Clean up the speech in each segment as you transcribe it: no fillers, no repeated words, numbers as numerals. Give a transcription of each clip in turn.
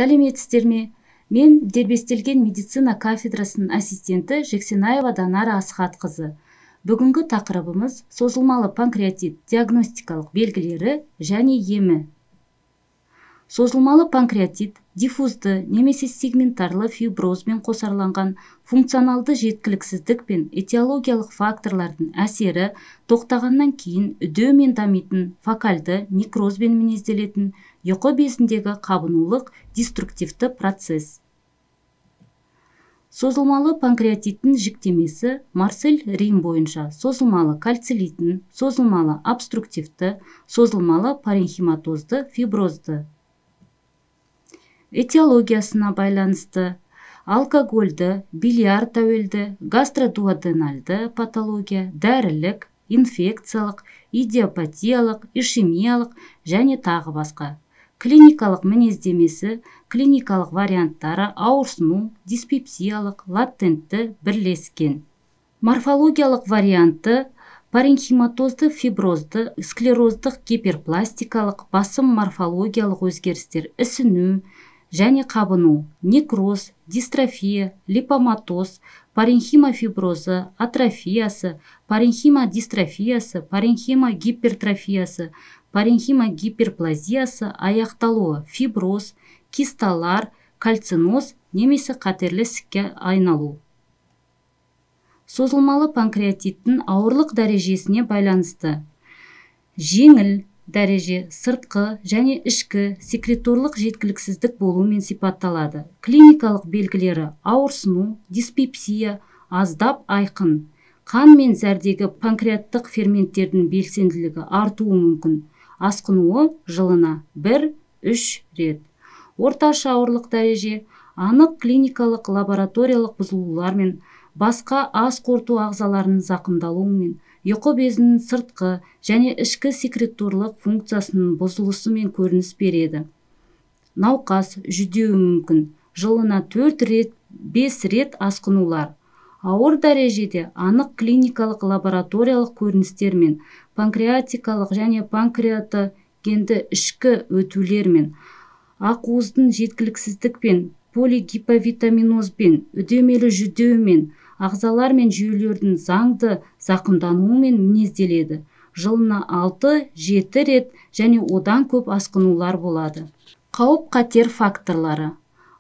Сәлеметсіздер. Мен дербестелген медицина кафедрасының ассистенті Жексенаева Данара Асхатқызы. Бүгінгі тақырыбымыз созылмалы панкреатит диагностикалық белгілері және емі. Созылмалы панкреатит диффузды немесе сегментарлы фиброзбен қосарланған функционалды жеткіліксіздік пен этиологиялық факторлардың әсері тоқтағаннан кейін үдеумен дамитын фокальды некрозбен мінезделетін ұйқы безіндегі қабынулық деструктивті процесс. Созылмалы панкреатиттің жіктемесі Марсель Рим бойынша созылмалы кальцилитін, созылмалы обструктивті, созылмалы паренхиматозды фиброзды. Этиологиясына байланысты алкогольді, бильярд тәуелді, гастродуоденальды патология, дәрілік, инфекциялық, идиопатиялық, ишемиялық және тағы басқа. Клиникалық мінездемесі, клиникалық варианттары ауырсыну, диспепсиялық, латентті бірлескен. Морфологиялық варианты паренхиматозды фиброзды, склероздық гиперпластикалық басым морфологиялық өзгерістер ісіну және қабыну, некроз, дистрофия, липоматоз, паренхима фиброзы, атрофиясы, паренхима дистрофиясы, паренхима гипертрофиясы, паренхима гиперплазиясы аяқталуы, фиброз, кисталар, кальциноз немесе қатерлі ісікке айналу. Созылмалы панкреатиттің ауырлық дәрежесіне байланысты жеңіл дәреже сыртқы және ішкі секреторлық жеткіліксіздік болуымен сипатталады. Клиникалық белгілері ауырсыну, диспепсия, аздап айқын. Қан мен зәрдегі панкреаттық ферменттердің белсенділігі артуы мүмкін. Асқынуы жылына 1-3 рет. Орташа ауырлық дәреже анық клиникалық лабораториялық бұзылулар мен басқа ас қорыту ағзаларының зақымдалуымен, ұйқы безінің сыртқы және ішкі секреторлық функциясының бұзылысымен көрініс береді. Науқас жүдеуі мүмкін. Жылына 4-5 рет асқынулар. Ауыр дәрежеде анық клиникалық лабораториялық көріністермен, панкреатикалық және панкреатогенді ішкі өтулермен, ақуыздың жеткіліксіздікпен, полигиповитаминозбен, үдемелі жүдеумен, ағзалар мен жүйелердің заңды зақымдануымен мінезделеді. Жылына 6-7 рет және одан көп асқынулар болады. Қауіп-қатер факторлары: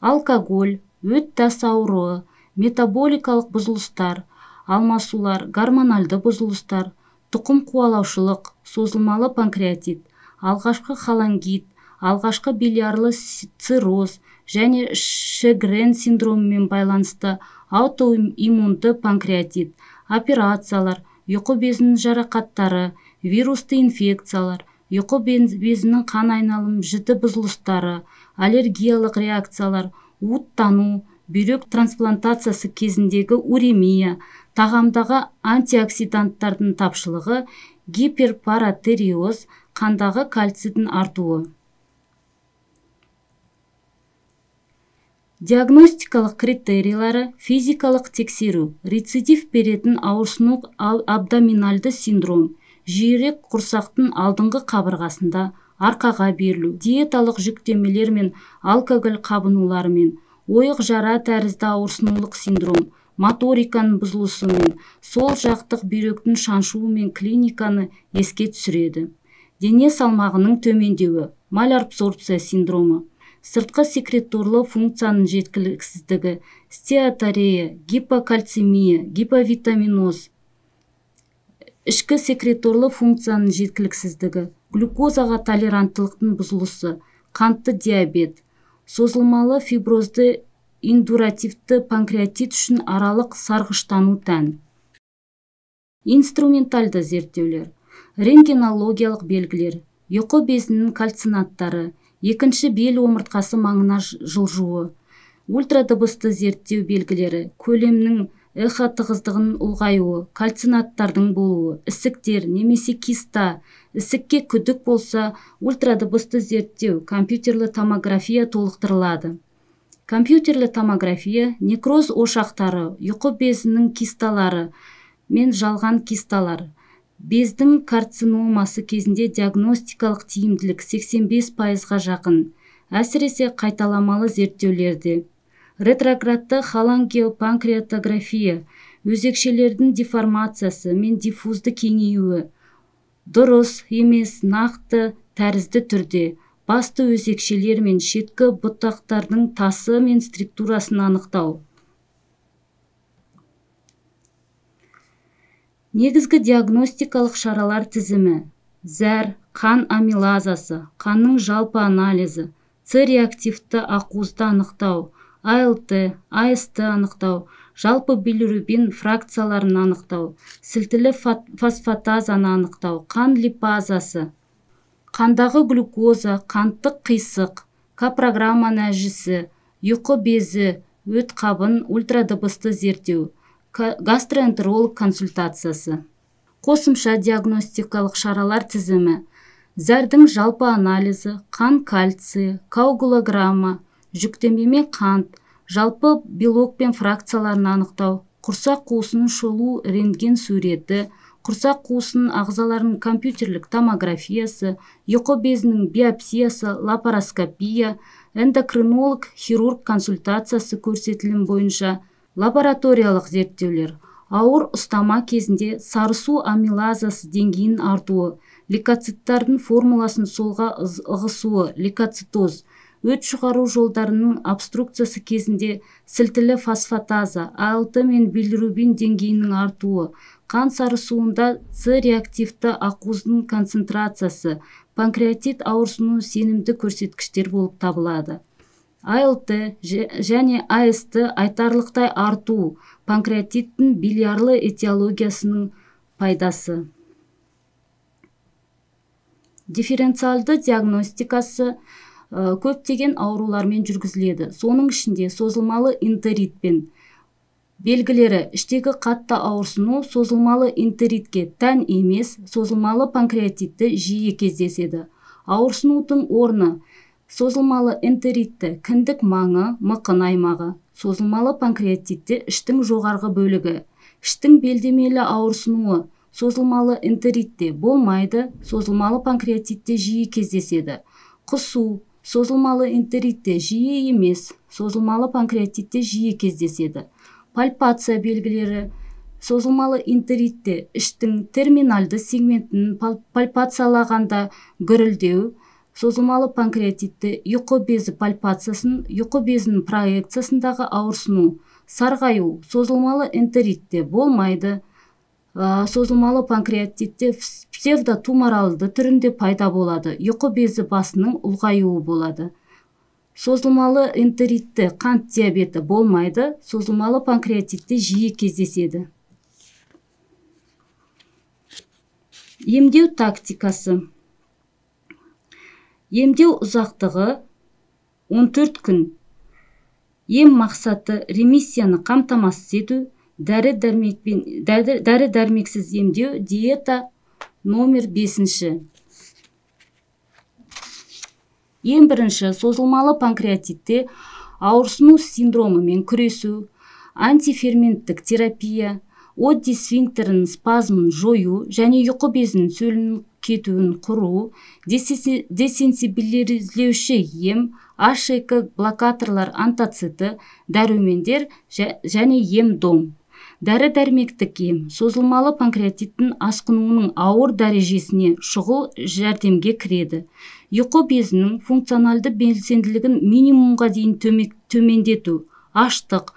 алкоголь, өт тас ауруы, метаболикалық бұзылыстар, алмасулар, гормональды бұзылыстар, тұқым қуалаушылық, созылмалы панкреатит, алғашқы холангит, алғашқы biliарлы цирроз және Шегрен синдромымен байланысты аутоиммунды панкреатит, операциялар, ұйқы безінің жарақаттары, вирусты инфекциялар, ұйқы безінің қан айналым жіті бұзылыстары, аллергиялық реакциялар, уыттану, бүйрек трансплантациясы кезіндегі уремия, тағамдағы антиоксиданттардың тапшылығы, гиперпаратериоз, қандағы кальцийдің артуы. Диагностикалық критерийлары: физикалық тексеру, рецидив беретін ауырсыну абдоминальды синдром, жиірек құрсақтың алдыңғы қабырғасында арқаға берілу, диеталық жүктемелер мен алкоголь қабынуларымен, ойық жара тәрізді ауырсынулық синдром, моториканың бұзылысымен, сол жақтық бүйректің шаншуымен клиниканы еске түсіреді. Дене салмағының төмендеуі, малабсорбция синдромы, сыртқы секреторлы функцияның жеткіліксіздігі, стеаторея, гипокальцемия, гиповитаминоз, ішкі секреторлы функцияның жеткіліксіздігі, глюкозаға толеранттылықтың бұзылысы, қантты диабет. Созылмалы фиброзды индуративті панкреатит үшін аралық сарғыштану тән. Инструментальды зерттеулер: рентгенологиялық белгілер, ұйқы безінің кальцинаттары, екінші бел омыртқасы маңына жылжуы, ультрадыбысты зерттеу белгілері, көлемнің эхо тығыздығының ұлғаюы, кальцинаттардың болуы, ісіктер немесе киста, ісікке күдік болса, ультрадыбысты зерттеу, компьютерлі томография толықтырылады. Компьютерлі томография некроз ошақтары, ұйқы безінің кисталары мен жалған кисталар, Бездің карциномасы кезінде диагностикалық тиімділік 85%-ға жақын. әсіресе қайталамалы зерттеулерде. Ретроградты холангиопанкреатография, өзекшелердің деформациясы мен диффузды кеңеюі, дұрыс емес нақты тәрізді түрде басты өзекшелер мен шеткі бұтақтардың тасы мен структурасын анықтау. Негізгі диагностикалық шаралар тізімі: зәр, қан амилазасы, қанның жалпы анализі, С-реактивті ақуызды анықтау, АЛТ, АСТ анықтау, жалпы билирубин фракцияларын анықтау, сілтілі фосфатазаны анықтау, қан липазасы, қандағы глюкоза, қанттық қисық, капрограмма нәжісі, ұйқы безі, өт қабын ультрадыбысты зерттеу, гастроэнтеролог консультациясы. Қосымша диагностикалық шаралар тізімі: зәрдің жалпы анализі, қан кальций, коагулограмма, жүктемемен қант, жалпы белок пен фракцияларын анықтау, құрсақ қуысының шолу рентген суреті, құрсақ қуысының ағзаларының компьютерлік томографиясы, ұйқы безінің биопсиясы, лапароскопия, эндокринолог хирург консультациясы көрсетілім бойынша лабораториялық зерттеулер, ауыр ұстама кезінде сарысу амилазасы деңгейін артуы, лейкоциттардың формуласын солға ығысуы, лейкоцитоз, өт шығару жолдарының обструкциясы кезінде сілтілі фосфатаза, АЛТ мен билирубин деңгейінің артуы, қан сарысуында С-реактивті ақуыздың концентрациясы, панкреатит ауырсыну сенімді көрсеткіштер болып табылады. АЛТ және АСТ айтарлықтай арту, панкреатиттің билиарлы этиологиясының пайдасы. Дифференциалды диагностикасы көптеген аурулармен жүргізіледі. Соның ішінде созылмалы энтеритпен белгілері: іштегі қатты ауырсыну созылмалы энтеритке тән емес, созылмалы панкреатитті жиі кездеседі. Ауырсынудың орны: созылмалы энтеритті кіндік маңы, мықын аймағы, созылмалы панкреатитті іштің жоғарғы бөлігі. Іштің белдемелі ауырсынуы созылмалы энтеритте болмайды, созылмалы панкреатитте жиі кездеседі. Құсу созылмалы энтеритте жиі емес, созылмалы панкреатитте жиі кездеседі. Пальпация белгілері: созылмалы энтеритте іштің терминальды сегментін пальпациялағанда гүрілдеу, созылмалы панкреатитте ұйқы безі пальпациясын, ұйқы безінің проекциясындағы ауырсыну. Сарғаю созылмалы энтеритте болмайды, созылмалы панкреатитте псевдотуморалды түрінде пайда болады, ұйқы безі басының ұлғаюы болады. Созылмалы энтеритте қант диабеті болмайды, созылмалы панкреатитте жиі кездеседі. Емдеу тактикасы: емдеу ұзақтығы 14 күн. Ем мақсаты ремиссияны қамтамасыз ету, дәрі-дәрмексіз емдеу, диета номер 5. Ең бірінші, созылмалы панкреатитте ауырсыну синдромымен күресу, антиферменттік терапия, Одди сфинктерінің спазмын жою және ұйқы безінің сөлінің кетуін құру, десенсибилизлеуші ем, H2 блокаторлар, антоциты, дәрумендер және ем-дом. Дәрі-дәрмектік ем созылмалы панкреатиттің асқынуының ауыр дәрежесіне шұғыл жәрдемге кіреді. Ұйқы безінің функционалды белсенділігін минимумға дейін төмендету, аштық,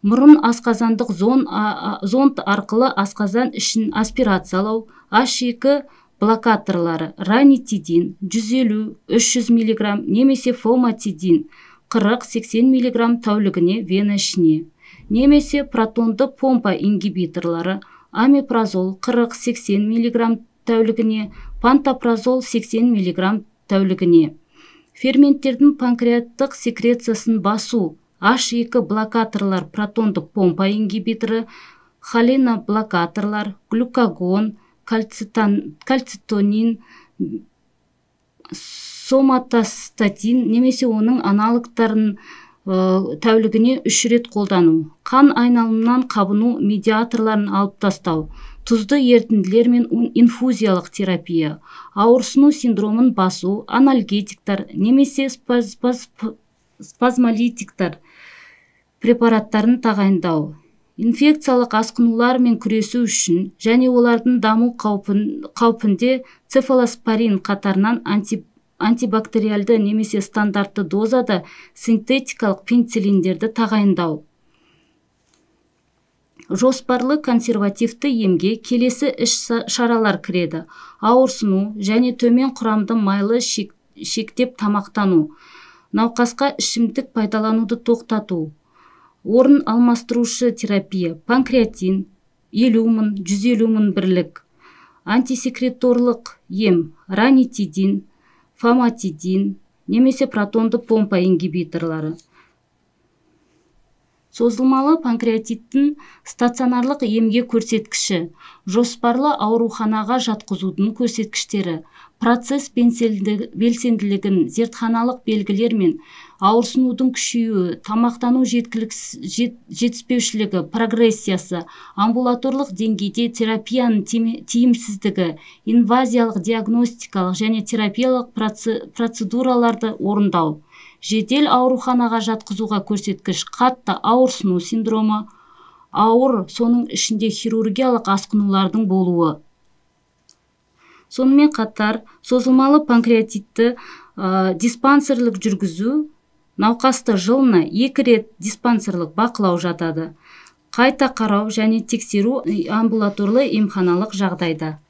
мұрын асқазандық зонд арқылы асқазан ішін аспирациялау, H2 блокаторлары, ранитидин 150-300 мг немесе фоматидин 40-80 мг тәулігіне вена ішіне, немесе протонды помпа ингибиторлары, амепразол 40-80 мг тәулігіне, пантопразол 80 мг тәулігіне. Ферменттердің панкреаттық секрециясын басу, H2 блокаторлар, протонды помпа ингибиторы, холиноблокаторлар, глюкагон, кальцитонин, соматостатин немесе оның аналогтарын тәулігіне 3 рет қолдану. Қан айналымынан қабыну медиаторларын алып тастау. тұзды ерітінділер мен инфузиялық терапия, ауырсыну синдромын басу, анальгетиктар немесе спазмолитиктар препараттарын тағайындау, инфекциялық асқынулармен күресу үшін және олардың даму қаупінде цефалоспорин қатарынан антибактериалды немесе стандартты дозада синтетикалық пенициллиндерді тағайындау. Жоспарлы консервативті емге келесі іс-шаралар кіреді: ауырсыну және төмен құрамды майлы шектеп тамақтану, науқасқа ішімдік пайдалануды тоқтату, орын алмастырушы терапия, панкреатин 50 мың, 150 мың бірлік, антисекреторлық ем, ранитидин, фаматидин немесе протонды помпа ингибиторлары. Созылмалы панкреатиттің стационарлық емге көрсеткіші, жоспарлы ауруханаға жатқызудың көрсеткіштері, процесс белсенділігін, зертханалық белгілер мен ауырсынудың күшеюі, тамақтану жетіспеушілігі, прогрессиясы, амбулаторлық деңгейде терапияның тиімсіздігі, инвазиялық диагностикалық және терапиялық процедураларды орындау. Жедел ауруханаға жатқызуға көрсеткіш: қатты ауырсыну синдромы, ауыр, соның ішінде хирургиялық асқынулардың болуы. Сонымен қатар, созылмалы панкреатитті диспансерлік жүргізу, науқасты жылына 2 рет диспансерлік бақылау жатады. Қайта қарау және тексеру амбулаторлы емханалық жағдайда.